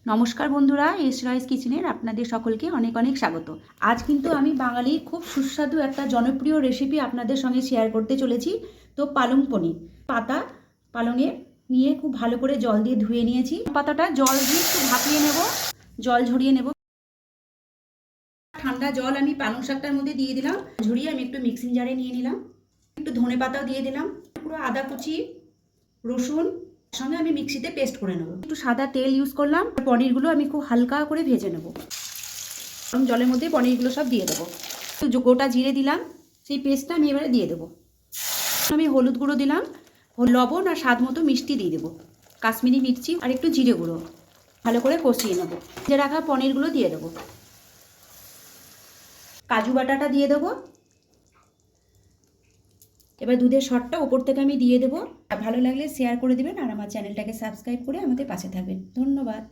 নমস্কার বন্ধুরা, S rice কিচেনের আপনাদের সকলকে অনেক অনেক স্বাগত। আজ কিন্তু আমি বাঙালির খুব সুস্বাদু একটা জনপ্রিয় রেসিপি আপনাদের সঙ্গে শেয়ার করতে চলেছি। তো পালং পনির পাতা পালঙে নিয়ে খুব ভালো করে জল দিয়ে ধুয়ে নিয়েছি। পাতাটা জল দিয়ে একটু ভাপিয়ে নেব, জল ঝরিয়ে নেব। ঠান্ডা জল আমি পালং শাকটার মধ্যে দিয়ে দিলাম, ঝরিয়ে আমি একটু মিক্সিং জারে নিয়ে নিলাম। একটু ধনে পাতাও দিয়ে দিলাম, পুরো আদা কুচি, রসুন সঙ্গে আমি মিক্সিতে পেস্ট করে নেব। একটু সাদা তেল ইউজ করলাম। পনিরগুলো আমি খুব হালকা করে ভেজে নেব। গরম জলের মধ্যে পনিরগুলো সব দিয়ে দেবো। একটু গোটা জিরে দিলাম, সেই পেস্টটা আমি এবারে দিয়ে দেবো। আমি হলুদ গুঁড়ো দিলাম, লবণ আর স্বাদ মতো মিষ্টি দিয়ে দেবো, কাশ্মীরি মির্চি আর একটু জিরে গুঁড়ো। ভালো করে কষিয়ে নেবো। ভেজে রাখা পনিরগুলো দিয়ে দেবো, কাজু বাটাটা দিয়ে দেবো। এবার দুধের শটটা ওপর থেকে আমি দিয়ে দেবো। ভালো লাগলে শেয়ার করে দেবেন আর আমার চ্যানেলটাকে সাবস্ক্রাইব করে আমাদের পাশে থাকবেন। ধন্যবাদ।